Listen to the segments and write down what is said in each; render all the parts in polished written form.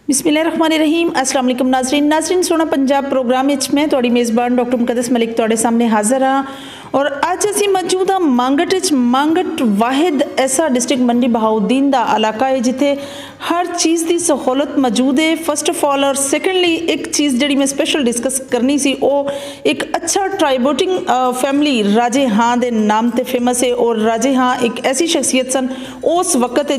बिस्मिल्लाहिर्रहमानिर्रहीम। अस्सलाम वालेकुम नाज़रीन सोना पंजाब प्रोग्राम मैं थोड़ी मेज़बान डॉक्टर मुकद्दस मलिक थोड़े सामने हाज़र हाँ और अज असी मौजूद हाँ मांगट मांगट वाहिद ऐसा डिस्ट्रिक्ट मंडी बहाउद्दीन का इलाका है जिथे हर चीज़ की सहूलत मौजूद है। फर्स्ट ऑफ ऑल और सैकेंडली एक चीज़ जी मैं स्पैशल डिस्कस करनी सी वो एक अच्छा ट्राइबोटिंग फैमिली राजे हाँ के नाम से फेमस है और राजे हाँ एक ऐसी शख्सियत सन उस वक्त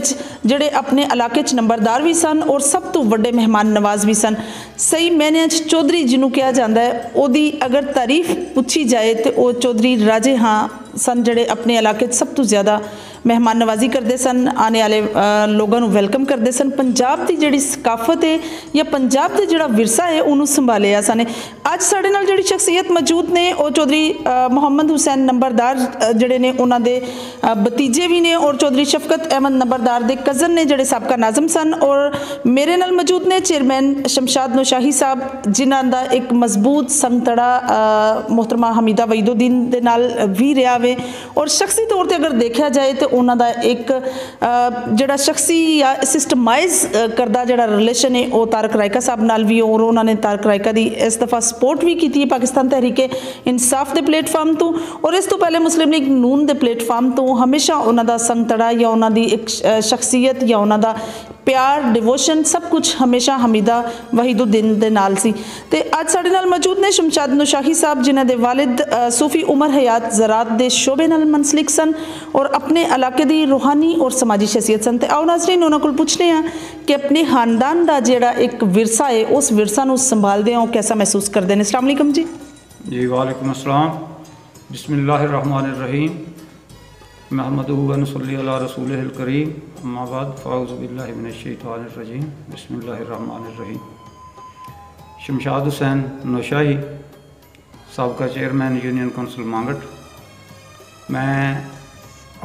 जड़े अपने इलाके नंबरदार भी सन और सब तो वड्डे मेहमान नवाज भी सन। सही मैंने चौधरी जिन्हों कहा जाता है ओदी अगर तारीफ पूछी जाए तो वो चौधरी राजे हाँ सन जड़े अपने इलाके सब तो ज़्यादा मेहमान नवाजी करते सन, आने वाले लोगों को वेलकम करते सन। पंजाब की जी सकाफत है या पंजाब का जोड़ा विरसा है उन्होंने संभालिया सन। अज साढ़े नाल जिहड़ी शख्सियत मौजूद ने वो चौधरी मुहम्मद हुसैन नंबरदार जड़े ने उन्होंने भतीजे भी ने और चौधरी शफकत अहमद नंबरदार के कज़न ने जड़े साबका नाज़म सन और मेरे नाल मौजूद ने चेयरमैन शमशाद नौशाही साहब जिन्हां दा एक मजबूत संगतड़ा मोहतरमा हमीदा वहीदुद्दीन दे नाल भी रहा वे और शख्सी तौर पर अगर देखा जाए तो उन्होंने एक जड़ा शख्सी या सिस्टमाइज करदा जड़ा रिलेशन है वो तारक रायका साहब नाल भी और उन्होंने तारक रायका की इस दफ़ा सपोर्ट भी की है पाकिस्तान तहरीके इंसाफ के प्लेटफॉर्म तो और इस तो पहले मुस्लिम लीग नून के प्लेटफॉर्म तो हमेशा उन्होंने संगतड़ा या उन्होंने एक शख्सियत या उन्होंने प्यार डिवोशन सब कुछ हमेशा हमीदा वहीदुद्दीन दे नाल सी। ते अज साडे नाल मौजूद ने शमशाद नौशाही साहब जिन्हां दे वालिद सूफी उमर हयात ज़रात दे शोबे नाल मनसलिक सन और अपने इलाके की रूहानी और समाजी शख्सियत सन। ते आओ नाज़रीन उन्हां कोल पुछने हैं कि अपने खानदान का जिहड़ा एक विरसा है उस विरसा नूं संभालदे हो कैसा महसूस करते हैं। अस्सलाम वालेकुम जी। वालेकुम अस्सलाम। बिस्मिल्लाहिर्रहमानिर्रहीम। महमदुहु व नसल्ली अला रसूलिहिल करीम। अम्मा बाद फ़अऊज़ु बिल्लाहि मिनश्शैतानिर्रजीम। बिस्मिल्लाहिर्रहमानिर्रहीम। शमशाद हुसैन नौशाही साबका चेयरमैन यूनियन कौंसल मांगट, मैं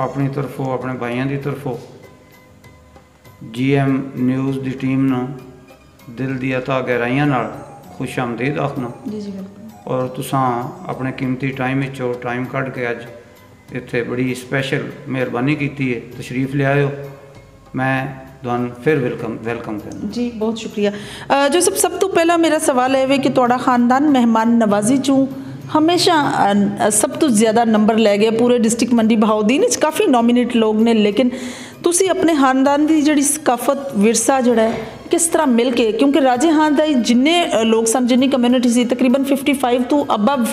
अपनी तरफों अपने भाइयों की तरफों GM न्यूज़ की टीम नूं दिल दी अता गहराइयां नाल खुश आमदीद आखना और तुसां अपने कीमती टाइम विचों टाइम कढ़ के अज इत्थे बड़ी स्पैशल मेहरबानी की है, तशरीफ ले आयो। मैं तुहानूं फिर वेलकम करना जी, बहुत शुक्रिया। जो सब तो पहला मेरा सवाल है कि तुहाडा खानदान मेहमान नवाजी चूँ हमेशा सब तो ज़्यादा नंबर लै गया पूरे डिस्ट्रिक्ट मंडी बहाउद्दीन काफ़ी नॉमिनेट लोग ने, लेकिन तुसी अपने खानदान की जी सकाफत विरसा जोड़ा है किस तरह मिल के, क्योंकि राजे हाँ दा जिन्ने लोग सन जिन्नी कम्यूनिटी सी तकरीबन 55 तो अबव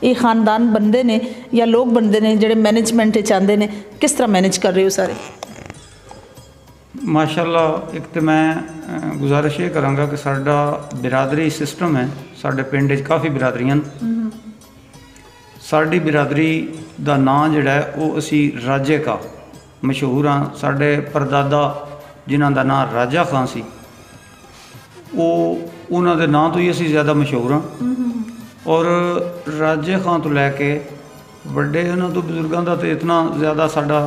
ये खानदान बनते ने या लोग बनते हैं जोड़े मैनेजमेंट चाहते हैं, किस तरह मैनेज कर रहे हो सारे? माशाअल्लाह, एक तो मैं गुजारिश ये कराँगा कि साडा बिरादरी सिस्टम है, साडे पिंड काफ़ी बिरादरियां, साड़ी बिरादरी का नाम जोड़ा है वो असी राजे का मशहूर हाँ। साढ़े परदादा जिन्हों का नाम राजा खां सी वो उन्होंने नाम तो ही असी ज़्यादा मशहूर हाँ और राजे खां तो लैके बड़े उन्होंने तो बुजुर्गों का तो इतना ज़्यादा साडा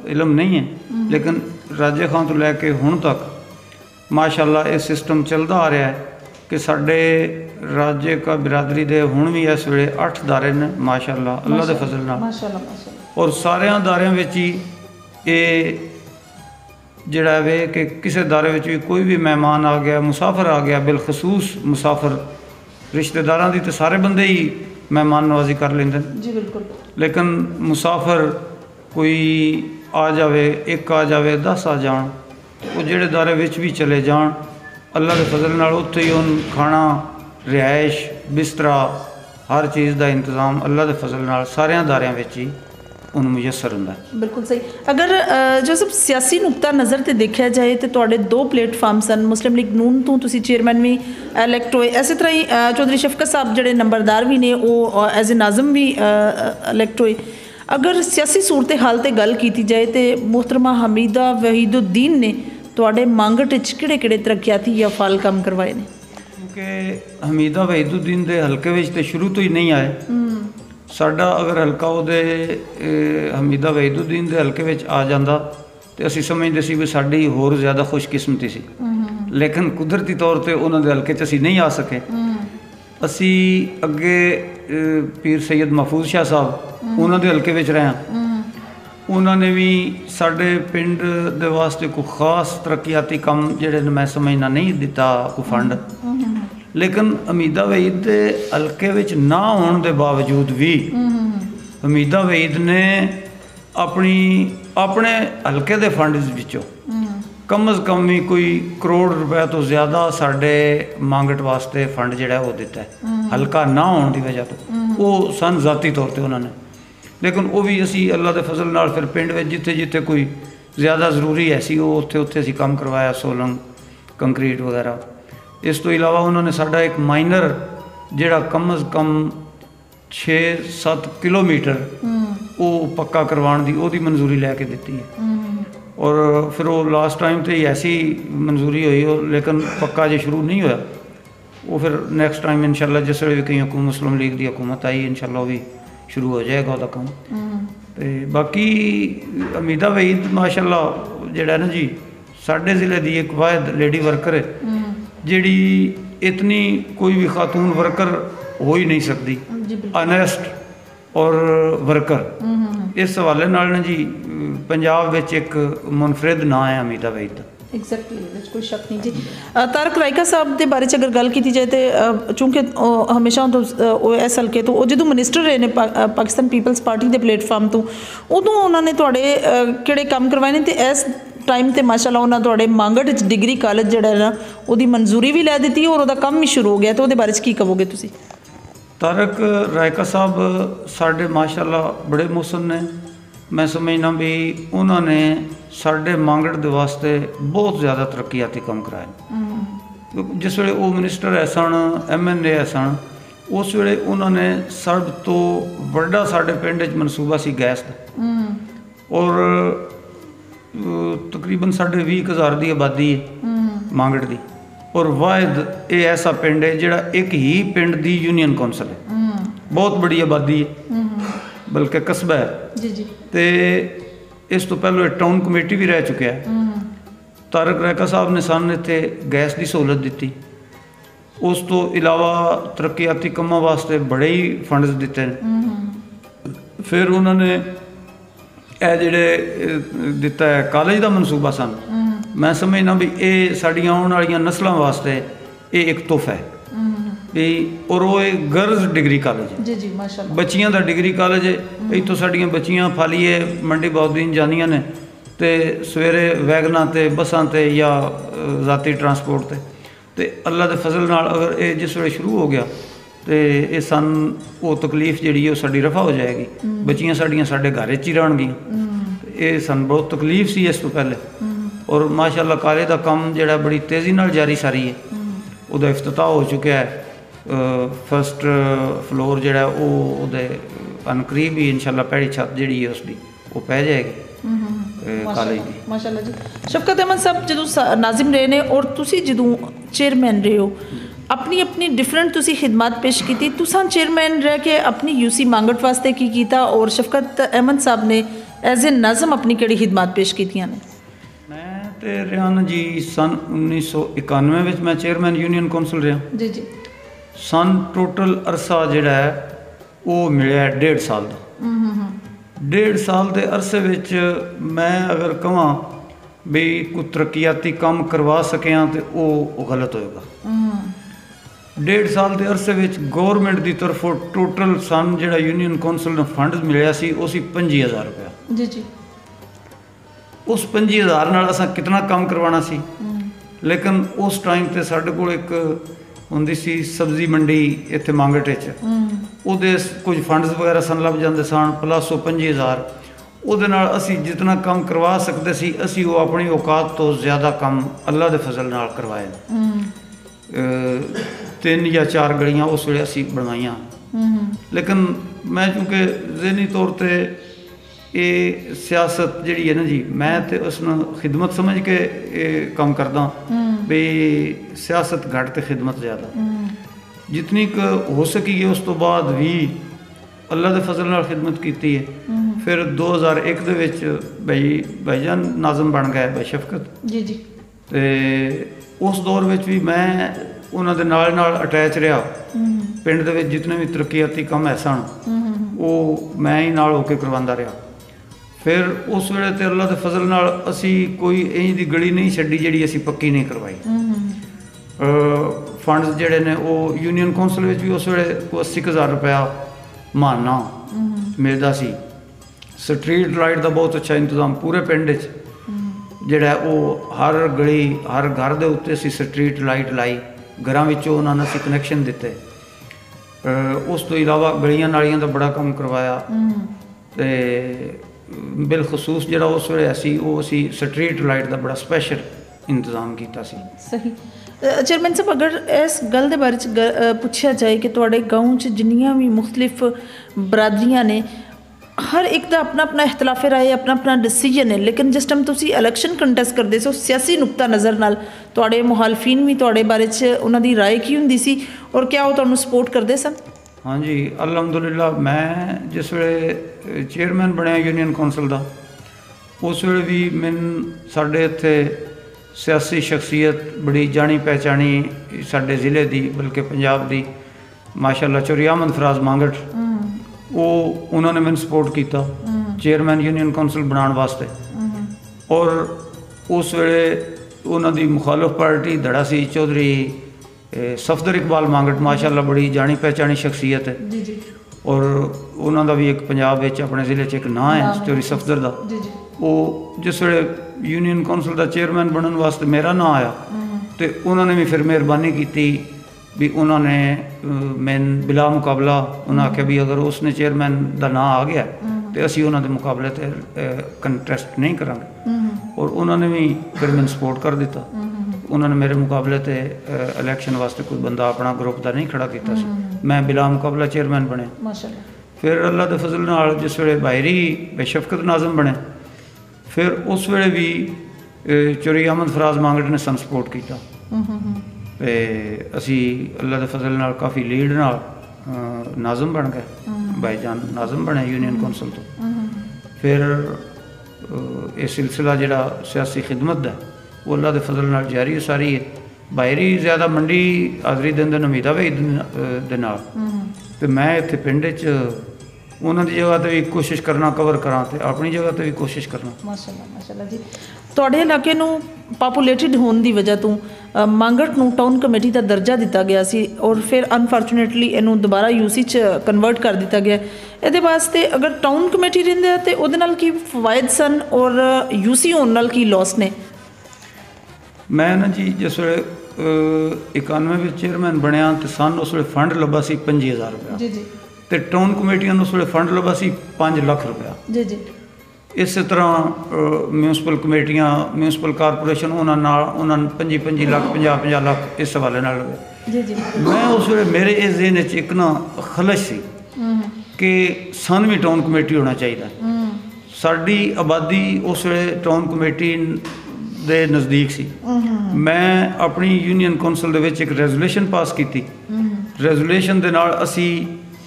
इलम नहीं है, लेकिन राजे खां तो लैके हुण तक माशाअल्लाह ये सिस्टम चलता आ रहा है कि साडे राजे का बिरादरी दे हुण भी इस वेले 8 दारे ने माशाअल्लाह अल्लाह के फजल नाल और सारिया दारियां विच ही ये जिहड़ा वे कि किसी दारे विच भी कोई भी मेहमान आ गया, मुसाफिर आ गया, बिलखसूस मुसाफिर रिश्तेदारां दी तो सारे बंदे ही मेहमान नवाजी कर लेंदे जी बिल्कुल, लेकिन मुसाफिर कोई आ जाए, एक आ जाए, 10 आ जान, वो जिहड़े दारे विच भी चले जान अल्लाह के फजल नाल उत्थे ही उन खाना रिहाइश बिस्तरा हर चीज़ का इंतज़ाम अल्लाह के फजल नाल सारिया दारियां विच ही उन मुयसर हुंदा है। बिल्कुल सही। अगर जो सब सियासी नुकता नज़र से देखा जाए तो तुहाडे 2 प्लेटफॉर्म सन, मुस्लिम लीग नून तो तुसी चेयरमैन भी इलैक्ट होए, इस तरह ही चौधरी शफकत साहब जिहड़े नंबरदार भी ने वो एज ए नाज़म भी इलैक्ट होए। अगर सियासी सूरत हाल ते गल की जाए तो मोहतरमा हमीदा वहीदुद्दीन ने तुहाडे मांगट किहड़े तरक्याती या फाल काम करवाए ने? क्योंकि हमीदा वहीदुद्दीन के हल्के में तो शुरू तो ही नहीं आए, साडा अगर हल्का वो हमीदा वहीदुद्दीन के हल्के में आ जाता तो असी समझते सी भी साड़ी होर ज़्यादा खुशकिस्मती सी, लेकिन कुदरती तौर पर उन्होंने हल्के असी नहीं आ सके। असी अगे पीर सैयद महफूज शाह साहब उन्होंने हल्के में रहे, उन्होंने भी साढ़े पिंड दे वास्ते कोई खास तरक्याती काम जिहड़े मैं समझना नहीं दिता कोई फंड, लेकिन हमीदा वहीद के हल्के विच ना होने के बावजूद भी हमीदा वहीद ने अपने हल्के के फंड विचों कम अज़ कम भी कोई करोड़ रुपए तो ज़्यादा साढ़े मांगट वास्ते फंड जिहड़ा वो दिता है, हल्का ना होने की वजह तो वो सन ज़ाती तौर पर उन्होंने। लेकिन वो भी असी अल्लाह के फजल नाल फिर पिंड में जिथे जिथे कोई ज़्यादा जरूरी है सी वो उत्थे उत्थे असी काम करवाया, सोलंग कंक्रीट वगैरह। इस तो इलावा उन्होंने साडा एक माइनर जिहड़ा कम अज़ कम 6-7 किलोमीटर वो पक्का करवाने की ओदी मंजूरी लैके दी है, और फिर वो लास्ट टाइम तो ही ऐसी मंजूरी हुई हो, लेकिन पक्का जो शुरू नहीं होया वो फिर नैक्सट टाइम इंशाल्लाह जिस वे भी कहीं मुस्लिम लीग की हुकूमत आई इंशाल्लाह वो भी शुरू हो जाएगा वह काम। तो बाकी हमीदा वहीद माशाल्लाह जिहड़ा ना जी साढ़े ज़िले की एक वाहिद लेडी वर्कर है जिहड़ी इतनी कोई भी खातून वर्कर हो ही नहीं सकती, अनेस्ट और वर्कर। इस हवाले नाल ना जी पंजाब विच एक मुनफरिद नाम है हमीदा वहीद का। एग्जैक्टली कोई शक नहीं जी। तारक रायका साहब के बारे अगर गल की जाए तो चूँकि हमेशा तो इस हल्के तो जो मिनिस्टर रहे ने पाकिस्तान पीपल्स पार्टी के प्लेटफार्म तो उदों उन्होंने थोड़े किहड़े काम करवाए ने, तो इस टाइम तो माशाल्लाह उन्होंने थोड़े मांगट डिग्री कॉलेज जिहड़ा ना उहदी मंजूरी भी लै दी और वह काम भी शुरू हो गया, तो वो बारे की कहोगे तुसीं? तारक रायका साहब साढ़े माशाल्लाह बड़े मुहसन ने। मैं समझना भी उन्होंने साढ़े मांगट के वास्ते बहुत ज़्यादा तरक्याती काम कराए। जिस वे वो मिनिस्टर है सन, MNA है सन, उस वे उन्होंने सब तो बड़ा साढ़े पिंड मनसूबा सी गैस का, और तकरीबन साढ़े 20,000 की आबादी है मांगट की, और वाहिद ये ऐसा पिंड है जिहड़ा एक ही पिंड की यूनियन कौंसल है, बहुत बड़ी आबादी है बल्कि कस्बा है। तो इस तो पहले टाउन कमेटी भी रह चुका है। तारक रायका साहब ने सानू इत्थे गैस की सहूलत दी। उस तो इलावा तरक्याती कामों वास्ते बड़े ही फंड्स दिते हैं। फिर उन्होंने यह जिहड़े दिता है कॉलेज का मनसूबा सन, मैं समझना भी ये साड़ियाँ आने वाली नस्लों वास्ते ये एक तोहफा है भी, और वो एक गर्ल्स डिग्री कॉलेज है जी जी माशाल्लाह, बच्चियां का डिग्री कॉलेज है। इतों साड़ियाँ बच्चियां फालीए मंडी बहाउद्दीन जानियां ने तो सवेरे वैगनां ते बसां ते या ज़ाती ट्रांसपोर्ट ते अल्लाह के फजल नाल अगर ये जिस वे शुरू हो गया तो ये सन वो तकलीफ जी वो साड़ी रफा हो जाएगी। बच्चियां साड़ियाँ साढ़े घर च ही रहणगियां, ये सन बहुत तकलीफ सी इस तो पहले। और माशाल्लाह कॉलेज का काम जिहड़ा बड़ी तेज़ी नाल जारी सारी है, उसका इफ्तिताह हो चुका है। फस्ट फ्लोर जिहड़ा वो अनकरीब ही इंशाल्लाह पहली छत जिहड़ी है उसकी वो पै जाएगी कॉलेज की माशाल्लाह जी। शफकत अहमद साहब जो नाजिम रहे ने और तुसी जो चेयरमैन रहे हो, अपनी अपनी डिफरेंट तुसी खिदमत पेश की, तुसा चेयरमैन रह के अपनी UC मांगट वास्ते की कीता, और शफकत अहमद साहब ने एज ए नाज़म अपनी किहड़ी खिदमत पेश कीतियां ने? मैं तो रहा ना जी सन 1991 में मैं चेयरमैन यूनियन कौंसल रहा जी जी। सन टोटल अरसा जिहड़ा है वो मिलिया 1.5 साल का। 1.5 साल के अरसे विच मैं अगर कहां भी कोई तरक्याती काम करवा सकिया तो वो गलत होएगा। 1.5 साल के अरसे विच गौरमेंट की तरफों टोटल सन जिहड़ा यूनियन कौंसल ने फंड मिलिया सी वो सी 25,000 रुपया जी जी। उस 25,000 नाल असां कितना काम करवाना सी, लेकिन उस टाइम ते साडे कोल एक हुंदी सी सब्जी मंडी इत्थे मांगट उहदे कुछ फंड्स वगैरह सन लभ जाते सन, प्लस वो 25,000 उहदे नाल असी जितना काम करवा सकते सी असी वो अपनी औकात तो ज़्यादा काम अल्लाह के फजल नाल करवाए। 3 या 4 गलियां उस वे असी बनवाइयां, लेकिन मैं चूँकि ज़हनी तौर पर ये सियासत जी है ना जी, मैं तो उसनों खिदमत समझ के काम करदा भी सियासत घट तो खिदमत ज़्यादा जितनी हो सकी है। उस तो बाद भी अल्लाह के फजल नाल खिदमत की है। फिर 2001 दे विच भाईजान नाज़म बन गए भाई शफकत जी जी, तो उस दौर में भी मैं उन्होंने नाल अटैच रहा। पिंड दे जितने भी तरक्याती काम है सन वो मैं ही नाल होके करवांदा रहा। फिर उस वेले ते अल्लाह के फजल नाल असी कोई इंज दी गली नहीं छड्डी जिहड़ी असी पक्की नहीं करवाई। फंड्स जिहड़े ने वो यूनियन कौंसल विच भी उस वेले 80,000 रुपया महाना मिलदा सी। स्ट्रीट लाइट का बहुत अच्छा इंतजाम पूरे पिंड जिहड़ा वो हर गली हर घर के उत्ते असी स्ट्रीट लाइट लाई, घरां विचों उन्हां नूं असी कनैक्शन दिते। उस तो इलावा गलियां नालियां का बड़ा काम करवाया ते बिलखसूस जिहड़ा उस वेले असी स्ट्रीट लाइट का बड़ा स्पैशल इंतजाम किया सी। सही। चेयरमैन साहब अगर इस गल के बारे पूछा जाए कि तुहाडे गाँव च जिन्नियां भी मुख्तलिफ बरादरियां ने हर एक का अपना अपना इख्तलाफ राय अपना अपना डिसीजन है, लेकिन जिस टाइम तुसी इलैक्शन कंटेस्ट करते सो सियासी नुकता नज़र नाल तुहाडे मुखालफीन भी तुहाडे बारे च उन्हां दी राय की हुंदी सी और क्या वो तुहानूं सपोर्ट करते सन? हाँ जी, अलहमदुलिल्लाह मैं जिस वेले चेयरमैन बनया यूनियन कौंसल का उस वेले भी मैनूं साडे इत्थे सियासी शख्सियत बड़ी जानी पहचानी साडे ज़िले दी बल्कि पंजाब दी माशाअल्लाह चौधरी अहमद फराज मांगट वो उन्होंने मैंने सपोर्ट किया चेयरमैन यूनियन कौंसल बनाने वास्ते। और उस वेले उन्हों दी मुखालफ पार्टी धड़ा सी चौधरी सफदर इकबाल मांगट माशाअल्लाह बड़ी जानी पहचानी शख्सियत है और उन्हों का भी एक पंजाब में अपने ज़िले एक नाँ है चौधरी सफदर का। वो जिस वे यूनियन कौंसल का चेयरमैन बनने वास्ते मेरा नाँ आया तो उन्होंने भी फिर मेहरबानी की भी उन्होंने मैन बिला मुकाबला उन्हें आख्या भी अगर उसने चेयरमैन का नाँ आ गया तो असी उन्होंने मुकाबले ते कंटेस्ट नहीं करांगे और उन्होंने भी फिर मैंने सपोर्ट कर दिता। उन्होंने मेरे मुकाबले ते इलैक्शन वास्ते कोई बंदा अपना ग्रुप का नहीं खड़ा किया सी, मैं बिला मुकाबला चेयरमैन बने। फिर अल्लाह के फजल नाल जिस वेले बाहरी बेशफकत नाज़म बने फिर उस वेले भी चौधरी अहमद फराज मांगट ने सन सपोर्ट किया ते असी अल्लाह के फजल नाल काफ़ी लीड नाल नाज़म बन गए, भाईजान नाज़म बने यूनियन कौंसल तो। फिर ये सिलसिला जिहड़ा सियासी खिदमत का वो अल्लाह के फजल नाल जारी सारी है। बाहरी ज़्यादा मंडी हाज़री देंदे ने उम्मीदा वही दे नाल ते मैं इत्थे पिंड च उन्हां दी जगह ते भी कोशिश करना कवर करां ते अपनी जगह ते भी कोशिश करना। माशाअल्लाह माशाअल्लाह जी। तुहाडे इलाके नूं पॉपुलेटेड होने की वजह तो मांगट नूं टाउन कमेटी का दर्जा दिता गया सी और फिर अनफॉर्चुनेटली इनू दोबारा यूसी च कन्वर्ट कर दिता गया। ये वास्ते अगर टाउन कमेटी रहिंदा तो उहदे नाल की फवायद सन और यूसी होने नाल की लॉस ने? मैं ना जी जिस वे 91 में चेयरमैन बनया तो सन उस वे फंड लभा सी 25,000 रुपया तो टाउन कमेटियां उस वे फंड लभा सी 5 लाख रुपया। इस तरह म्यूनसिपल कमेटियां म्यूनसिपल कारपोरेशन उन्होंने 25 लाख 50 लाख इस हवाले नाल लगे। मैं उस वे मेरे इस दिन एक ना खलश सी कि सन भी टाउन कमेटी होना चाहिए। साडी आबादी उस वे टाउन कमेटी दे नज़दीक सी। मैं अपनी यूनियन कौंसल दे विच एक रेजोल्यूशन पास की। रेजोल्यूशन दे नाल असी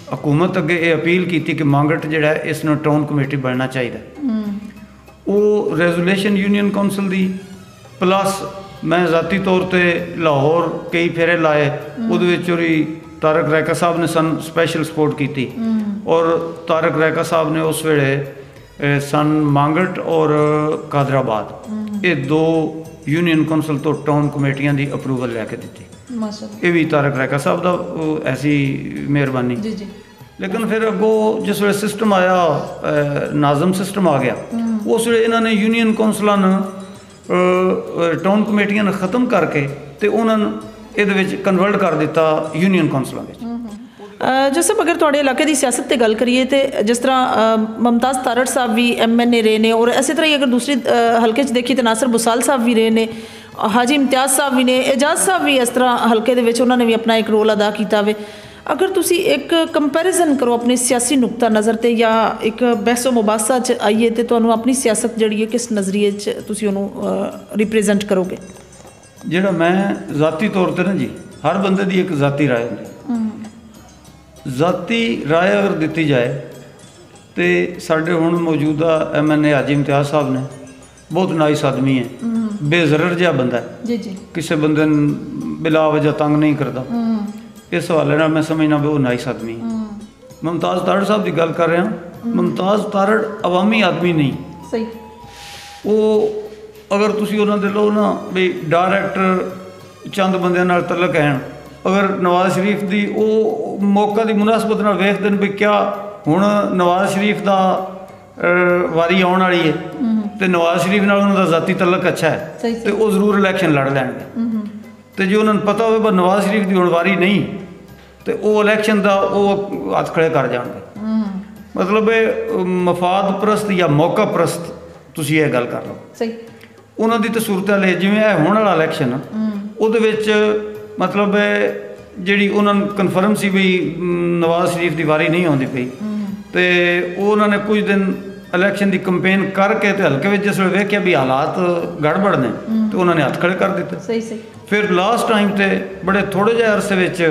हुकूमत अगे ये अपील की कि मांगट जिहड़ा इसनूं टाउन कमेटी बनना चाहिए। वो रेजोल्यूशन यूनियन कौंसल दी प्लस मैं ज़ाती तौर पर लाहौर कई फेरे लाए उहदे विच चौधरी तारक रैका साहब ने सन स्पैशल सपोर्ट की और तारक रैका साहब ने उस वेले सन मांगट और कादराबाद ये 2 यूनियन कौंसल तो टाउन कमेटियां दी अप्रूवल लैके दी। ये भी तारक रैका साहब का ऐसी मेहरबानी। लेकिन फिर अगों जिस वे सिस्टम आया नाज़म सिस्टम आ गया उस वे इन्होंने यूनियन कौंसलों टाउन कमेटियां ख़त्म करके तो उन्होंने ये कन्वर्ट कर दिता यूनियन कौंसलों में। जैसे अगर थोड़े इलाके की सियासत की गल करिए तो जिस तरह मुमताज़ तारड़ साहब भी MNA रहे ने और इस तरह ही अगर दूसरी हल्के देखिए तो नासिर बुसाल साहब भी रहे ने, हाजी इम्तियाज़ साहब भी ने, एजाज साहब भी इस तरह हल्के उन्होंने भी अपना एक रोल अदा किया वे। अगर तुसी एक कंपैरिजन करो अपनी सियासी नुकता नज़र ते या एक बहसो मुबासा च आइए तो तुहानूं अपनी सियासत जिहड़ी है किस नज़रिए च तुसी उहनूं रिप्रेजेंट करोगे? जिहड़ा मैं ज़ाती तौर पर ना जी हर बंदे की एक ज़ाती राय होंदी। ज़ाती राय अगर दी जाए तो साढ़े हुण मौजूदा MNA हाजी इम्तियाज़ साहब ने बहुत नाइस आदमी है, बेजरर जहा बंदा है, किसी बंदे बिला वजह तंग नहीं करता। इस हवाले नाल मैं समझना भी वो नाइस आदमी है। मुमताज़ तारड़ साहब की गल कर रहा, मुमताज़ तारड़ अवामी आदमी नहीं, ਸਹੀ ਉਹ ਅਗਰ ਤੁਸੀਂ ਉਹਨਾਂ ਦੇ ਲਓ ਨਾ ਵੀ ਡਾਇਰੈਕਟਰ ਚੰਦ ਬੰਦਿਆਂ ਨਾਲ ਤਲਕ ਹੈ, ਅਗਰ ਨਵਾਜ਼ ਸ਼ਰੀਫ ਦੀ ਉਹ ਮੌਕਾ ਦੀ ਮੁਨਾਸਬਤ ਨਾਲ ਵੇਖਦੇ ਨੇ ਵੀ ਕਿਆ ਹੁਣ ਨਵਾਜ਼ ਸ਼ਰੀਫ ਦਾ ਵਾਰੀ ਆਉਣ ਵਾਲੀ ਹੈ ਤੇ ਨਵਾਜ਼ ਸ਼ਰੀਫ ਨਾਲ ਉਹਨਾਂ ਦਾ ਜ਼ਾਤੀ ਤਲਕ ਅੱਛਾ ਹੈ ਤੇ ਉਹ ਜ਼ਰੂਰ ਇਲੈਕਸ਼ਨ ਲੜ ਲੈਣਗੇ। ਤੇ ਜੇ ਉਹਨਾਂ ਨੂੰ ਪਤਾ ਹੋਵੇ ਪਰ ਨਵਾਜ਼ ਸ਼ਰੀਫ ਦੀ ਹੁਣ ਵਾਰੀ ਨਹੀਂ ਤੇ ਉਹ ਇਲੈਕਸ਼ਨ ਦਾ ਉਹ ਹੱਥ ਖੜੇ ਕਰ ਜਾਣਗੇ। ਮਤਲਬ ਇਹ ਮਫਾਦ ਪ੍ਰਸਤ ਜਾਂ ਮੌਕਾ ਪ੍ਰਸਤ ਤੁਸੀਂ ਇਹ ਗੱਲ ਕਰ ਲਓ। ਸਹੀ ਉਹਨਾਂ ਦੀ ਤਾਂ ਸੂਰਤ ਹਾਲ ਹੈ ਜਿਵੇਂ ਇਹ ਹੋਣ ਵਾਲਾ ਇਲੈਕਸ਼ਨ ਉਹਦੇ ਵਿੱਚ ਮਤਲਬ ਜਿਹੜੀ ਉਹਨਾਂ ਨੂੰ ਕਨਫਰਮ ਸੀ ਵੀ ਨਵਾਜ਼ ਸ਼ਰੀਫ ਦੀ ਵਾਰੀ ਨਹੀਂ ਆਉਂਦੀ ਪਈ ਤੇ ਉਹ ਉਹਨਾਂ ਨੇ ਕੁਝ ਦਿਨ ਇਲੈਕਸ਼ਨ ਦੀ ਕੰਪੇਨ ਕਰਕੇ ਤੇ ਹਲਕੇ ਵਿੱਚ ਜਿਸ ਵੇਲੇ ਵੇਖਿਆ ਵੀ ਹਾਲਾਤ ਗੜਬੜ ਨੇ ਤੇ ਉਹਨਾਂ ਨੇ ਹੱਥ ਖੜੇ ਕਰ ਦਿੱਤੇ। ਸਹੀ ਸਹੀ। ਫਿਰ ਲਾਸਟ ਟਾਈਮ ਤੇ ਬੜੇ ਥੋੜੇ ਜਿਹੇ ਅਰਸੇ ਵਿੱਚ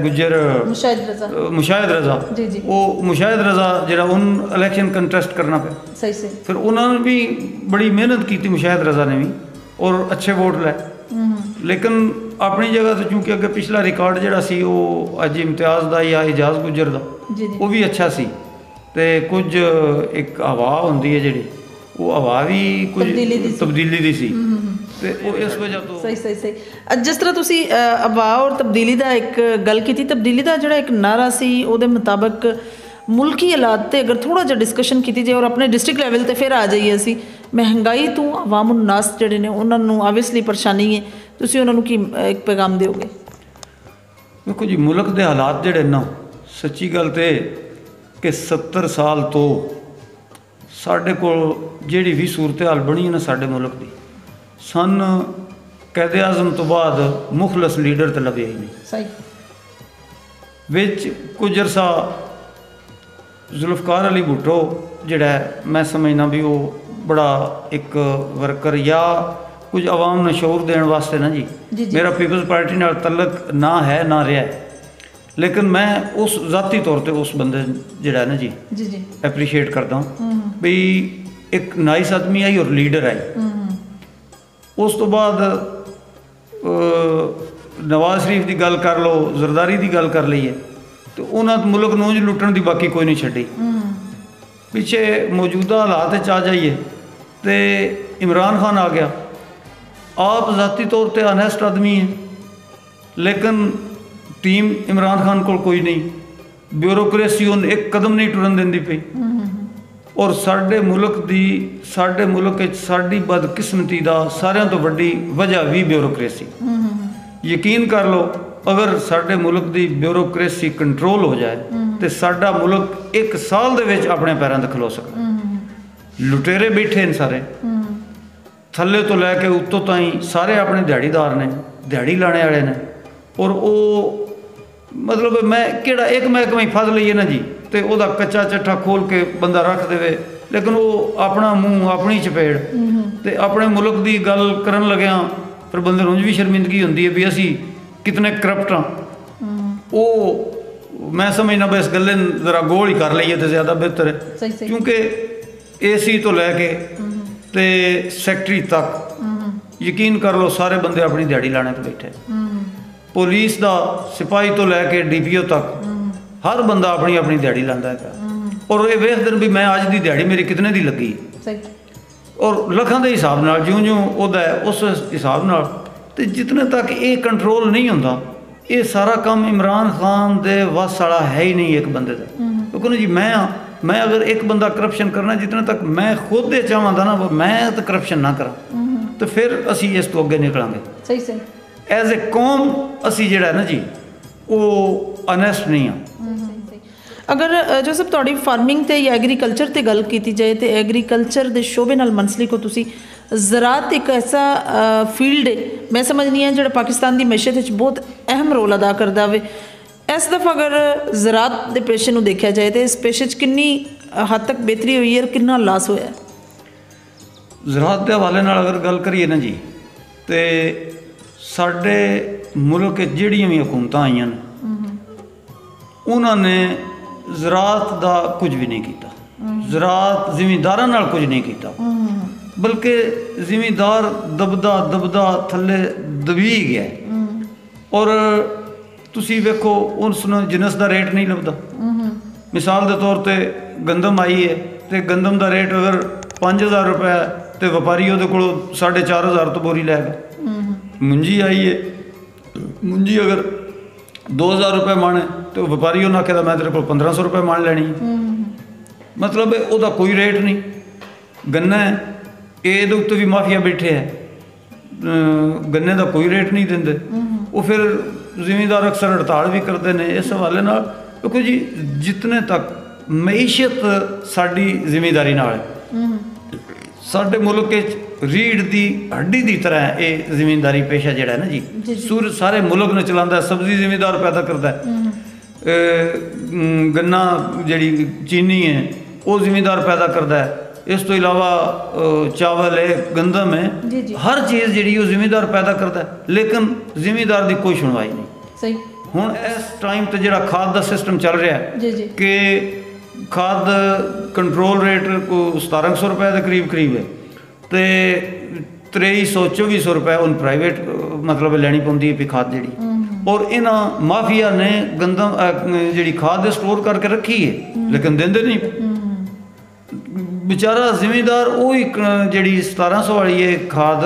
ਗੁੱਜਰ ਮੁਸ਼ਾਹਿਦ ਰਜ਼ਾ ਉਹ ਮੁਸ਼ਾਹਿਦ ਰਜ਼ਾ ਜਿਹੜਾ ਉਹਨੂੰ ਇਲੈਕਸ਼ਨ ਕੰਟੈਸਟ ਕਰਨਾ ਪਿਆ। ਸਹੀ ਸਹੀ। ਫਿਰ ਉਹਨਾਂ ਨੇ ਵੀ ਬੜੀ ਮਿਹਨਤ ਕੀਤੀ ਮੁਸ਼ਾਹਿਦ ਰਜ਼ਾ ਨੇ ਵੀ ਔਰ ਅੱਛੇ ਵੋਟ ਲਏ ਲੇਕਿਨ ਆਪਣੀ ਜਗ੍ਹਾ ਤੇ ਚूंकि ਅੱਗੇ ਪਿਛਲਾ ਰਿਕਾਰਡ ਜਿਹੜਾ ਸੀ ਉਹ ਅੱਜ ਇਮਤਿਆਜ਼ ਦਾ ਜਾਂ ਇਜਾਜ਼ ਗੁੱਜਰ ਦਾ ਉਹ ਵੀ ਅੱਛਾ ਸੀ ਤੇ ਕੁਝ ਇੱਕ ਹਵਾ ਹੁੰਦੀ ਹੈ ਜਿਹੜੀ ਉਹ ਹਵਾ ਵੀ ਕੁਝ ਤਬਦੀਲੀ ਦੀ ਸੀ ਤੇ ਉਹ ਇਸ ਵਜ੍ਹਾ ਤੋਂ ਸਹੀ ਸਹੀ ਸਹੀ। ਜਿਸ ਤਰ੍ਹਾਂ ਤੁਸੀਂ ਹਵਾ ਔਰ ਤਬਦੀਲੀ ਦਾ ਇੱਕ ਗੱਲ ਕੀਤੀ, ਤਬਦੀਲੀ ਦਾ ਜਿਹੜਾ ਇੱਕ ਨਾਰਾ ਸੀ ਉਹਦੇ ਮੁਤਾਬਕ ਮੁਲਕੀ ਹਾਲਾਤ ਤੇ ਅਗਰ ਥੋੜ੍ਹਾ ਜਿਹਾ ਡਿਸਕਸ਼ਨ ਕੀਤੀ ਜਾਏ ਔਰ ਆਪਣੇ ਡਿਸਟ੍ਰਿਕਟ ਲੈਵਲ ਤੇ ਫਿਰ ਆ ਜਾਈਏ ਅਸੀਂ ਮਹਿੰਗਾਈ ਤੋਂ ਆਵਾਮ ਉਨਾਸ ਜਿਹੜੇ ਨੇ ਉਹਨਾਂ ਨੂੰ ਆਬਵੀਅਸਲੀ ਪਰੇਸ਼ਾਨੀ ਹੈ, ਤੁਸੀਂ ਉਹਨਾਂ ਨੂੰ ਕੀ ਇੱਕ ਪੈਗਾਮ ਦਿਓਗੇ? ਦੇਖੋ ਜੀ ਮੁਲਕ ਦੇ ਹਾਲਾਤ ਜਿਹੜੇ ਨਾ ਸੱਚੀ ਗੱਲ ਤੇ ਕਿ 70 ਸਾਲ ਤੋਂ ਸਾਡੇ ਕੋਲ ਜਿਹੜੀ ਵੀ ਸੂਰਤ ਹਾਲ ਬਣੀ ਹੈ ਨਾ ਸਾਡੇ ਮੁਲਕ ਦੀ ਸਨ ਕੈਦੇ ਆਜ਼ਮ ਤੋਂ ਬਾਅਦ ਮੁਖਲਸ ਲੀਡਰ ਤੇ ਲੱਭਿਆ ਹੀ ਨਹੀਂ। ਸਹੀ। ਵਿੱਚ ਕੁਝ ਅਰਸਾ ਜ਼ੁਲਫਕਾਰ ਅਲੀ ਭੁੱਟੋ ਜਿਹੜਾ ਮੈਂ ਸਮਝਦਾ ਵੀ ਉਹ ਬੜਾ ਇੱਕ ਵਰਕਰ ਜਾਂ ਕੁਝ ਆਵਾਮ ਨੂੰ ਸ਼ਊਰ ਦੇਣ ਵਾਸਤੇ ਨਾ ਜੀ ਮੇਰਾ ਪੀਪਲਜ਼ ਪਾਰਟੀ ਨਾਲ ਤਲਕ ਨਾ ਹੈ ਨਾ ਰਿਹਾ ਲੇਕਿਨ ਮੈਂ ਉਸ ਜ਼ਾਤੀ ਤੌਰ ਤੇ ਉਸ ਬੰਦੇ ਜਿਹੜਾ ਨਾ ਜੀ ਐਪਰੀਸ਼ੀਏਟ ਕਰਦਾ ਵੀ ਇੱਕ ਨਾਈਸ ਆਦਮੀ ਆਈ ਔਰ ਲੀਡਰ ਆਈ। ਉਸ ਤੋਂ ਬਾਅਦ ਨਵਾਜ਼ ਸ਼ਰੀਫ ਦੀ ਗੱਲ ਕਰ ਲਓ, ਜ਼ਰਦਾਰੀ ਦੀ ਗੱਲ ਕਰ ਲਈਏ ਤੇ ਉਹਨਾਂ ਮੁਲਕ ਨੂੰ ਉਂਝ ਲੁੱਟਣ ਦੀ ਬਾਕੀ ਕੋਈ ਨਹੀਂ ਛੱਡੀ। ਪਿੱਛੇ ਮੌਜੂਦਾ ਹਾਲਾਤ 'ਚ ਆ ਜਾਈਏ ਤੇ ਇਮਰਾਨ ਖਾਨ ਆ ਗਿਆ, ਆਪ ਜ਼ਾਤੀ ਤੌਰ ਤੇ ਅਨੈਸਟ ਆਦਮੀ ਹੈ ਲੇਕਿਨ ਟੀਮ ਇਮਰਾਨ ਖਾਨ ਕੋਲ ਕੋਈ ਨਹੀਂ, ਬਿਊਰੋਕ੍ਰੇਸੀ ਉਹਨੂੰ ਇੱਕ ਕਦਮ ਨਹੀਂ ਟੁਰਨ ਦਿੰਦੀ ਪਈ ਔਰ ਸਾਡੇ ਮੁਲਕ ਵਿੱਚ ਸਾਡੀ ਬਦਕਿਸਮਤੀ ਦਾ ਸਾਰਿਆਂ ਤੋਂ ਵੱਡੀ ਵਜ੍ਹਾ ਵੀ ਬਿਊਰੋਕ੍ਰੇਸੀ। ਯਕੀਨ ਕਰ ਲਓ ਅਗਰ ਸਾਡੇ ਮੁਲਕ ਦੀ ਬਿਊਰੋਕ੍ਰੇਸੀ ਕੰਟਰੋਲ ਹੋ ਜਾਏ ਤੇ ਸਾਡਾ ਮੁਲਕ 1 ਸਾਲ ਦੇ ਵਿੱਚ ਆਪਣੇ ਪੈਰਾਂ ਤੇ ਖਲੋ ਸਕਦਾ। ਲੁਟੇਰੇ ਬੈਠੇ ਨੇ ਸਾਰੇ ਥੱਲੇ ਤੋਂ ਲੈ ਕੇ ਉੱਤੋਂ ਤਾਈਂ ਸਾਰੇ ਆਪਣੇ ਦਿਹਾੜੀਦਾਰ ਨੇ, ਦਿਹਾੜੀ ਲਾਣੇ ਵਾਲੇ ਨੇ ਔਰ ਉਹ ਮਤਲਬ ਮੈਂ ਕਿਹੜਾ ਇੱਕ ਮਹਿਕਮਾ ਹੀ ਫਸ ਲਈਏ ਨਾ ਜੀ ਤੇ ਉਹਦਾ ਕੱਚਾ ਚੱਠਾ ਖੋਲ ਕੇ ਬੰਦਾ ਰੱਖ ਦੇਵੇ ਲੇਕਿਨ ਉਹ ਆਪਣਾ ਮੂੰਹ ਆਪਣੀ ਚਪੇੜ ਤੇ ਆਪਣੇ ਮੁਲਕ ਦੀ ਗੱਲ ਕਰਨ ਲੱਗਿਆ ਫਿਰ ਬੰਦੇ ਨੂੰ ਵੀ ਸ਼ਰਮਿੰਦਗੀ ਹੁੰਦੀ ਹੈ ਵੀ ਅਸੀਂ ਕਿਤਨੇ ਕਰਪਟ ਹਾਂ। ਉਹ ਮੈਂ ਸਮਝਦਾ ਬਈ ਇਸ ਗੱਲੇ ਜ਼ਰਾ ਗੋਲ ਹੀ ਕਰ ਲਈਏ ਤੇ ਜ਼ਿਆਦਾ ਬਿਹਤਰ ਹੈ ਕਿਉਂਕਿ ਏਸੀ ਤੋਂ ਲੈ ਕੇ ਤੇ ਸੈਕਟਰੀ ਤੱਕ ਯਕੀਨ ਕਰ ਲਓ ਸਾਰੇ ਬੰਦੇ ਆਪਣੀ ਦਿਹਾੜੀ ਲਾਣੇ ਤੇ ਬੈਠੇ। ਪੁਲਿਸ ਦਾ ਸਿਪਾਹੀ ਤੋਂ ਲੈ ਕੇ DPO ਤੱਕ ਹਰ ਬੰਦਾ ਆਪਣੀ ਆਪਣੀ ਦਿਹਾੜੀ ਲਾਉਂਦਾ ਹੈਗਾ ਔਰ ਇਹ ਵੇਖਦੇ ਨੇ ਵੀ ਮੈਂ ਅੱਜ ਦੀ ਦਿਹਾੜੀ ਮੇਰੀ ਕਿਤਨੇ ਦੀ ਲੱਗੀ ਔਰ ਲੱਖਾਂ ਦੇ ਹਿਸਾਬ ਨਾਲ ਜਿਉਂ ਉਹਦਾ ਉਸ ਹਿਸਾਬ ਨਾਲ ਤੇ ਜਿਤਨੇ ਤੱਕ ਇਹ ਕੰਟਰੋਲ ਨਹੀਂ ਹੁੰਦਾ ਇਹ ਸਾਰਾ ਕੰਮ ਇਮਰਾਨ ਖਾਨ ਦੇ ਵੱਸ ਵਾਲਾ ਹੈ ਹੀ ਨਹੀਂ ਇੱਕ ਬੰਦੇ ਦਾ। ਕਿਉਂਕਿ ਜੀ ਮੈਂ ਅਗਰ ਇੱਕ ਬੰਦਾ ਕਰਪਸ਼ਨ ਕਰਨਾ ਜਿਤਨੇ ਤੱਕ ਮੈਂ ਖੁਦ ਦੇ ਚਾਹਾਂਦਾ ਨਾ ਮੈਂ ਤਾਂ ਕਰਪਸ਼ਨ ਨਾ ਕਰਾਂ ਤੇ ਫਿਰ ਅਸੀਂ ਇਸ ਤੋਂ ਅੱਗੇ ਨਿਕਲਾਂਗੇ। ਸਹੀ ਸਹੀ। ਐਜ਼ ਏ ਕੌਮ ਅਸੀਂ ਜਿਹੜਾ ਨਾ ਜੀ ਉਹ ਅਨੈਸਟ ਨਹੀਂ ਆ। ਅਗਰ ਜੋਸਫ ਤੁਹਾਡੀ ਫਾਰਮਿੰਗ ਤੇ ਜਾਂ ਐਗਰੀਕਲਚਰ ਤੇ ਗੱਲ ਕੀਤੀ ਜਾਏ ਤੇ ਐਗਰੀਕਲਚਰ ਦੇ ਸ਼ੋਬੇ ਨਾਲ ਮਨਸਲਿਕ ਹੋ ਤੁਸੀਂ। ਜ਼ਰਾਤ ਇੱਕ ਐਸਾ ਫੀਲਡ ਹੈ ਮੈਂ ਸਮਝਦੀ ਹਾਂ ਜਿਹੜਾ ਪਾਕਿਸਤਾਨ ਦੀ ਮੈਸ਼ੀਅਤ ਵਿੱਚ ਬਹੁਤ ਅਹਿਮ ਰੋਲ ਅਦਾ ਕਰਦਾ ਹੋਵੇ। ਇਸ ਦਫਾ ਅਗਰ ਜ਼ਰਾਤ ਦੇ ਪੇਸ਼ੇ ਨੂੰ ਦੇਖਿਆ ਜਾਏ ਤਾਂ ਇਸ ਪੇਸ਼ੇ 'ਚ ਕਿੰਨੀ ਹੱਦ ਤੱਕ ਬਿਹਤਰੀ ਹੋਈ ਹੈ ਔਰ ਕਿੰਨਾ ਲਾਸ ਹੋਇਆ? ਜ਼ਰਾਤ ਦੇ ਹਵਾਲੇ ਨਾਲ ਅਗਰ ਗੱਲ ਕਰੀਏ ਨਾ ਜੀ ਤੇ ਸਾਡੇ ਮੁਲਕ ਜਿਹੜੀਆਂ ਵੀ ਹਕੂਮਤਾਂ ਆਈਆਂ ਨੇ ਉਹਨਾਂ ਨੇ ਜ਼ਰਾਤ ਦਾ ਕੁਝ ਵੀ ਨਹੀਂ ਕੀਤਾ। ਜ਼ਰਾਤ ਜ਼ਿਮੀਂਦਾਰਾਂ ਨਾਲ ਕੁਝ ਨਹੀਂ ਕੀਤਾ ਬਲਕਿ ਜ਼ਿਮੀਂਦਾਰ ਦਬਦਾ ਥੱਲੇ ਦਬੀ ਗਿਆ ਔਰ ਤੁਸੀਂ ਵੇਖੋ ਉਸ ਨੂੰ ਜਿਨਸ ਦਾ ਰੇਟ ਨਹੀਂ ਲੱਭਦਾ। ਮਿਸਾਲ ਦੇ ਤੌਰ ਤੇ ਗੰਦਮ ਆਈ ਹੈ ਤੇ ਗੰਦਮ ਦਾ ਰੇਟ ਅਗਰ 5000 रुपए तो व्यापारी वो को 4500 तो बोरी लैगा। मुंजी आई है, मुंजी अगर 2000 रुपए माने तो व्यापारी उन्हें आखे मैं तेरे को 1500 रुपए मान लैनी। मतलब वह कोई रेट नहीं। गन्ना है ये उत्ते भी माफिया बैठे है, गन्ने का कोई रेट नहीं देंगे। वो फिर जिमींदार अक्सर हड़ताल भी करते हैं इस हवाले नाल। देखो जी जितने तक मईशत साड़ी जिमींदारी नाल है, साडे मुल्क रीढ़ की हड्डी की तरह ये जिमींदारी पेशा जिहड़ा है ना जी, सूरज सारे मुल्क ने चलाता। सब्जी जिमींदार पैदा करता है, गन्ना जी चीनी है वो जिमींदार पैदा करता है। इस तो इलावा चावल है, गंदम है, हर चीज़ जी जिमींदार पैदा करता है, लेकिन जिमींदार की कोई सुनवाई नहीं। सही हुण इस टाइम तो जो खाद का सिस्टम चल रहा है कि खाद कंट्रोल रेट को 1700 रुपए के करीब करीब है, तो 2300-2400 रुपए उन प्राइवेट मतलब लैनी पौंदी है खाद जी। और इन्ह माफिया ने गंदम जी खाद स्टोर करके रखी है, लेकिन देंदे नहीं। बेचारा जिमींदार वही जी 1700 वाली है खाद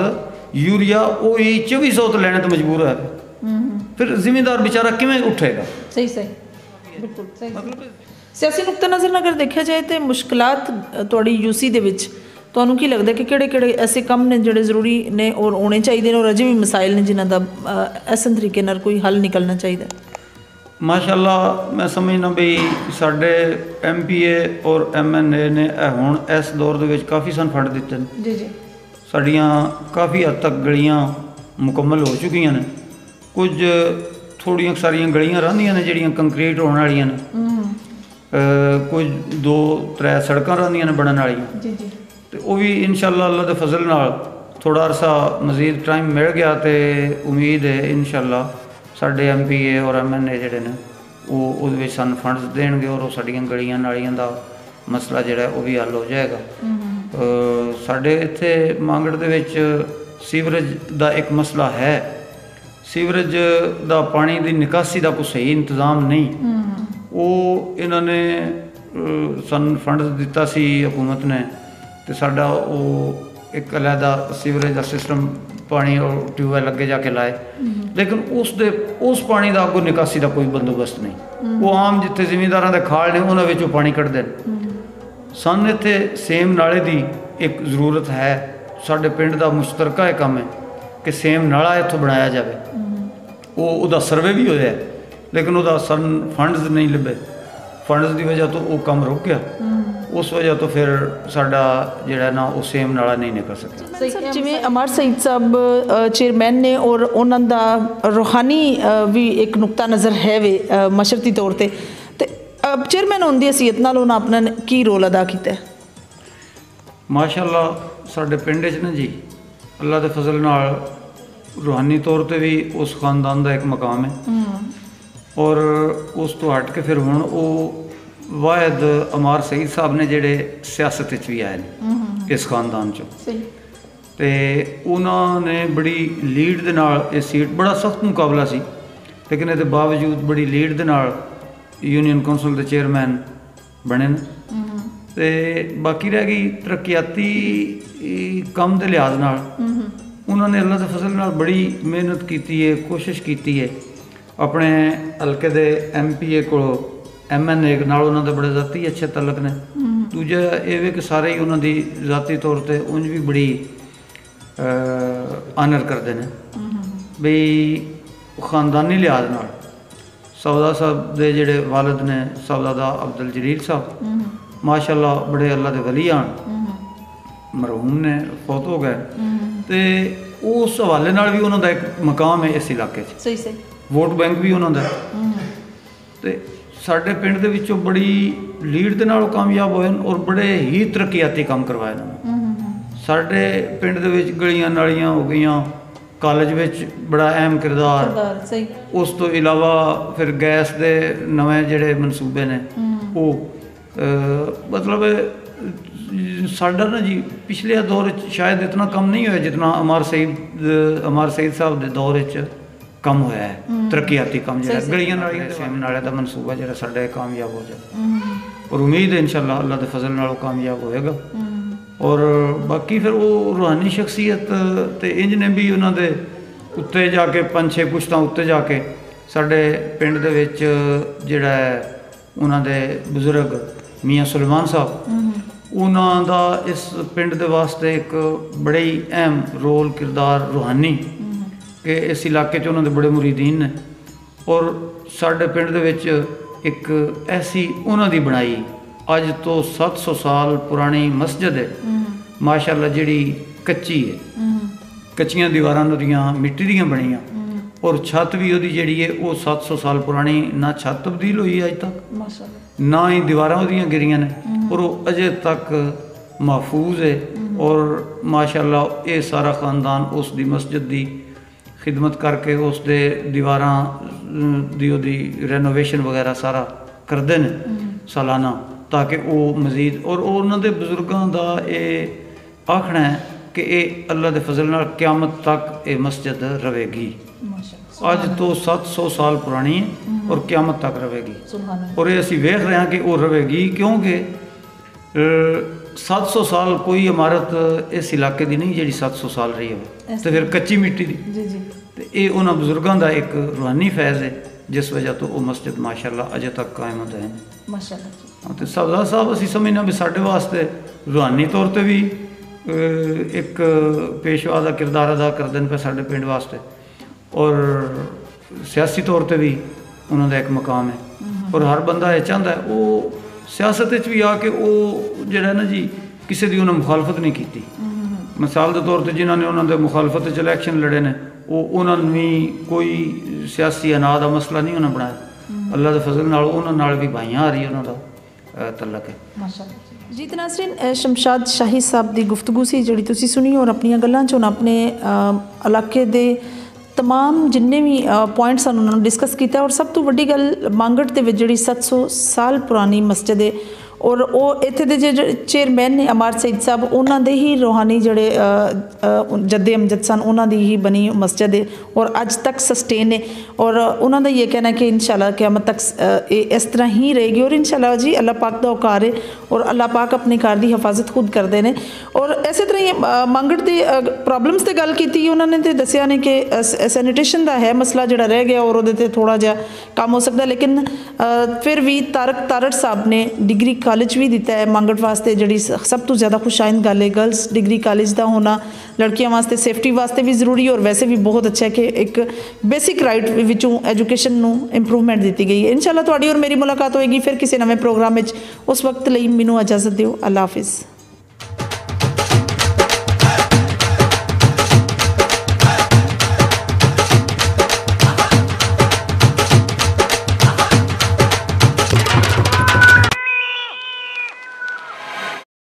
यूरिया वही 2400 तो लैने तो मजबूर है। फिर जिमींदार बेचारा किवें उठेगा। सही सही बिल्कुल सही। मतलब सियासी नुकता नज़र अगर देखा जाए तो मुश्किलात तुहाड़ी यूसी दे विच तुहानूं की लगता है कि किहड़े ऐसे काम ने जिहड़े जरूरी ने और होने चाहिए और अजे भी मसाइल ने जिन्हां दा ऐसे तरीके नाल कोई हल निकलना चाहिए? माशाअल्लाह मैं समझना बई साडे MPA और MNA ने हुण इस दौर दे विच काफ़ी सन फंड दिते हैं जी। साड़ियाँ काफ़ी हद तक गलियाँ मुकम्मल हो चुकी ने, कुछ थोड़ियां सारियां गलियाँ रहिंदियां ने जिहड़ियां कंक्रीट होने वालियां ने, कुछ 2-3 सड़कां रहिंदियां ने बनन वालियां, तो वह भी इंशाअल्लाह अल्लाह के फजल नाल थोड़ा अरसा मजीद टाइम मिल गया तो उम्मीद है इंशाअल्लाह साडे MPA और MNA जिहड़े ने वो सन फंड्स देणगे और साड़ियां गलियां नालियां दा मसला जिहड़ा वो भी हल हो जाएगा। साडे इत्थे मांगड़ दे विच सीवरेज दा एक मसला है, सीवरेज दा पानी दी निकासी दा कोई सही इंतज़ाम नहीं। वो इन्होंने सन फंड दिता सी हुकूमत ने, तो साडा वो एक अलहदा सीवरेज का सिस्टम पानी और ट्यूबवैल अगे जाके लाए, लेकिन उस पानी का अगों निकासी का कोई बंदोबस्त नहीं। वो आम जिथे जिमींदारां दे खाल ने उन्हां विचों पानी कढ़दे ने। सन इत्थे सेम नाले की एक जरूरत है, साडे पिंड का मुश्तरका एक काम है कि सेम नाला इत्थों बनाया जाए। वो उहदा सर्वे भी होया, लेकिन उहदा सन फंड्स नहीं लभे। फंड्स की वजह तो वो काम रुक गया, उस वजह तो फिर साडा जिहड़ा ना वो सेम नाला नहीं निकल सकिया। जिवें अमर सईद साहब चेयरमैन ने और उन्हां दा रूहानी भी एक नुकता नज़र है वे मशरती तौर पर, तो चेयरमैन होने की हैसियत नाल उन्हां अपना की रोल अदा किया? माशाअल्लाह साडे पिंड च ना जी अल्लाह के फजल नाल रूहानी तौर पर भी उस खानदान का एक मकाम है, और उस तो हट के फिर हुण वो वाहिद अमर सईद साहब ने जिहड़े सियासत भी आए हैं इस खानदान चो, तो उन्होंने बड़ी लीड दे नाल ये सीट, बड़ा सख्त मुकाबला सी, लेकिन ये बावजूद बड़ी लीड दे नाल यूनियन कौंसल के चेयरमैन बने न। तो बाकी रह गई तरक्याती काम के लिहाज नाल उन्होंने अल्लाह के फजल नाल बड़ी मेहनत की है, कोशिश की है। अपने हल्के दे MPA को MNA नाल उन्होंने बड़े ज़ाती अच्छे तलक ने। दूजा ये कि सारे ही उन्होंने ज़ाती तौर पर उंज भी बड़ी आनर करते हैं बई खानदानी लिहाज नाल। सौदा साहब के जोड़े वालिद ने सौदादा अब्दुल जलील साहब माशाअल्लाह बड़े अल्लाह के वली आन, मरहूम ने फौत हो गए, तो उस हवाले नाल भी उन्होंने एक मकाम है इस इलाके च, वोट बैंक भी उन्होंने। तो साडे पिंड दे विचों बड़ी लीड दे नाल कामयाब होए और बड़े ही तरक्याती काम करवाए उन्होंने। साडे पिंड दे विच गलियां नालियां हो गईयां, कॉलेज विच बड़ा अहम किरदार, उस तो इलावा फिर गैस दे नवे जिहड़े मनसूबे ने वो मतलब साडा ना जी पिछले दौर शायद इतना कम नहीं होया जितना अमर सईद साहब के दौर कम होया है। तरक्याती कम जो गलियां नालियां सेम नाले का मनसूबा जो साडा कामयाब हो जाए, और उम्मीद है इंशाअल्लाह अल्लाह के फजल नाल कामयाब होएगा। ਔਰ ਬਾਕੀ ਫਿਰ ਉਹ ਰੂਹਾਨੀ ਸ਼ਖਸੀਅਤ ਤੇ ਇੰਜ ਨੇ ਵੀ ਉਹਨਾਂ ਦੇ ਉੱਤੇ ਜਾ ਕੇ 5-6 ਪੁਸ਼ਤਾਂ ਉੱਤੇ ਜਾ ਕੇ ਸਾਡੇ ਪਿੰਡ ਦੇ ਵਿੱਚ ਜਿਹੜਾ ਹੈ ਉਹਨਾਂ ਦੇ ਬਜ਼ੁਰਗ ਮੀਆਂ ਸੁਲੇਮਾਨ ਸਾਹਿਬ ਉਹਨਾਂ ਦਾ ਇਸ ਪਿੰਡ ਦੇ ਵਾਸਤੇ ਇੱਕ ਬੜਾ ਹੀ ਅਹਿਮ ਰੋਲ ਕਿਰਦਾਰ ਰੂਹਾਨੀ ਕਿ ਇਸ ਇਲਾਕੇ 'ਚ ਉਹਨਾਂ ਦੇ ਬੜੇ ਮੁਰੀਦੀਨ ਨੇ ਔਰ ਸਾਡੇ ਪਿੰਡ ਦੇ ਵਿੱਚ ਇੱਕ ਐਸੀ ਉਹਨਾਂ ਦੀ ਬਣਾਈ ਅੱਜ ਤੋਂ 700 ਸਾਲ ਪੁਰਾਣੀ ਮਸਜਿਦ ਹੈ ਮਾਸ਼ਾਅੱਲਾ ਜਿਹੜੀ ਕੱਚੀ ਹੈ ਕੱਚੀਆਂ ਦੀਵਾਰਾਂ ਉਹਦੀਆਂ ਮਿੱਟੀ ਦੀਆਂ ਬਣੀਆਂ ਔਰ ਛੱਤ ਵੀ ਉਹਦੀ ਜਿਹੜੀ ਹੈ ਉਹ 700 ਸਾਲ ਪੁਰਾਣੀ ਨਾ ਛੱਤ ਤਬਦੀਲ ਹੋਈ ਅੱਜ ਤੱਕ ਮਾਸ਼ਾਅੱਲਾ ਨਾ ਹੀ ਦੀਵਾਰਾਂ ਉਹਦੀਆਂ ਗਿਰੀਆਂ ਨੇ ਔਰ ਉਹ ਅਜੇ ਤੱਕ ਮਹਫੂਜ਼ ਹੈ ਔਰ ਮਾਸ਼ਾਅੱਲਾ ਇਹ ਸਾਰਾ ਖਾਨਦਾਨ ਉਸ ਦੀ ਮਸਜਿਦ ਦੀ ਖਿਦਮਤ ਕਰਕੇ ਉਸ ਦੇ ਦੀਵਾਰਾਂ ਦੀ ਉਹਦੀ ਰੈਨੋਵੇਸ਼ਨ ਵਗੈਰਾ ਸਾਰਾ ਕਰਦੇ ਨੇ ਸਾਲਾਨਾ ਤਾਂ ਕਿ ਉਹ ਮਜ਼ੀਦ ਔਰ ਉਹਨਾਂ ਦੇ ਬਜ਼ੁਰਗਾਂ ਦਾ ਇਹ ਆਖਣਾ ਹੈ ਕਿ ਇਹ ਅੱਲਾ ਦੇ ਫਜ਼ਲ ਨਾਲ ਕਿਆਮਤ ਤੱਕ ਇਹ ਮਸਜਿਦ ਰਹੇਗੀ ਅੱਜ ਤੋਂ 700 ਸਾਲ ਪੁਰਾਣੀ ਹੈ ਔਰ ਕਿਆਮਤ ਤੱਕ ਰਹੇਗੀ ਔਰ ਇਹ ਅਸੀਂ ਵੇਖ ਰਹੇ ਹਾਂ ਕਿ ਉਹ ਰਹੇਗੀ ਕਿਉਂਕਿ 700 ਸਾਲ ਕੋਈ ਇਮਾਰਤ ਇਸ ਇਲਾਕੇ ਦੀ ਨਹੀਂ ਜਿਹੜੀ 700 ਸਾਲ ਰਹੀ ਹੋਵੇ ਤੇ ਫਿਰ ਕੱਚੀ ਮਿੱਟੀ ਦੀ ਤੇ ਇਹ ਉਹਨਾਂ ਬਜ਼ੁਰਗਾਂ ਦਾ ਇੱਕ ਰੂਹਾਨੀ ਫੈਜ਼ ਹੈ ਜਿਸ ਵਜ੍ਹਾ ਤੋਂ ਉਹ ਮਸਜਿਦ ਮਾਸ਼ਾਅੱਲਾ ਅਜੇ ਤੱਕ ਕਾਇਮ ਹੈ ਮਾਸ਼ਾਅੱਲਾ ਤੇ ਸਰਦਾਰ ਸਾਹਿਬ ਅਸੀਂ ਸਮਝਦੇ ਹਾਂ ਵੀ ਸਾਡੇ ਵਾਸਤੇ ਰੂਹਾਨੀ ਤੌਰ ਤੇ ਵੀ ਇੱਕ ਪੇਸ਼ਵਾ ਦਾ ਕਿਰਦਾਰ ਅਦਾ ਕਰਦੇ ਨੇ ਪਏ ਸਾਡੇ ਪਿੰਡ ਵਾਸਤੇ ਔਰ ਸਿਆਸੀ ਤੌਰ ਤੇ ਵੀ ਉਹਨਾਂ ਦਾ ਇੱਕ ਮਕਾਮ ਹੈ ਔਰ ਹਰ ਬੰਦਾ ਇਹ ਚਾਹੁੰਦਾ ਉਹ ਸਿਆਸਤ ਵਿੱਚ ਵੀ ਆ ਕੇ ਉਹ ਜਿਹੜਾ ਨਾ ਜੀ ਕਿਸੇ ਦੀ ਉਹਨਾਂ ਮੁਖਾਲਫਤ ਨਹੀਂ ਕੀਤੀ ਮਿਸਾਲ ਦੇ ਤੌਰ ਤੇ ਜਿਨ੍ਹਾਂ ਨੇ ਉਹਨਾਂ ਦੇ ਮੁਖਾਲਫਤ 'ਚ ਇਲੈਕਸ਼ਨ ਲੜੇ ਨੇ ਉਹ ਉਹਨਾਂ ਨੂੰ ਵੀ ਕੋਈ ਸਿਆਸੀ ਅਨਾਹ ਦਾ ਮਸਲਾ ਨਹੀਂ ਉਹਨਾਂ ਬਣਾਇਆ ਅੱਲਾ ਦੇ ਫਜ਼ਲ ਨਾਲ ਉਹਨਾਂ ਨਾਲ ਵੀ ਭਾਈਆਂ ਆ ਰਹੀ ਉਹਨਾਂ ਦਾ ਤਲਕ ਹੈ ਮਾਸ਼ਾਅੱਲਾ ਜੀ। ਨਾਜ਼ਰੀਨ ਸ਼ਮਸ਼ਾਦ ਸ਼ਾਹੀ ਸਾਹਿਬ ਦੀ ਗੁਫ਼ਤਗੂ ਸੀ ਜਿਹੜੀ ਤੁਸੀਂ ਸੁਣੀ ਔਰ ਆਪਣੀਆਂ ਗੱਲਾਂ 'ਚ ਹੁਣ ਆਪਣੇ ਇਲਾਕੇ ਦੇ तमाम जिन्ने भी पॉइंट्स उन्होंने डिस्कस किया और सब तो वड्डी गल मांगट दे विच जिहड़ी 700 साल पुरानी मस्जिद है और वो इत्थे दे जे चेयरमैन ने अमार सईद साहब उन्हां दे ही रूहानी जिहड़े जद्दे अमजद सन उन्हां दी ही बनी मस्जिद है और अज तक सस्टेन है और उन्हां दा ये कहना है कि इंशाल्लाह क़यामत तक इस तरह ही रहेगी और इंशाल्लाह जी अल्लाह पाक दा औकार है और अल्लाह पाक अपने घर की हिफाजत खुद करते हैं और इस तरह ही मांगट की प्रॉब्लम्स की गल की उन्होंने तो दसिया ने कि सैनीटेशन का है मसला जोड़ा रह गया और वो थोड़ा जहा काम हो सकता लेकिन फिर भी तारक तारड़ साहब ने डिग्री कॉलेज भी दिता है मांगट वास्ते जी सब तो ज़्यादा खुशाइंद गल है गर्ल्स डिग्री कॉलेज का होना लड़कियों वास्ते सेफ्टी वास्ते भी जरूरी और वैसे भी बहुत अच्छा है कि एक बेसिक राइट विचों एजुकेशन नूं इंप्रूवमेंट दी गई है। इंशाल्लाह तुहाडी और मेरी मुलाकात होएगी फिर किसी नवे प्रोग्राम में उस वक्त लिए मैनूं इजाजत दिओ। अल्लाह हाफिज़।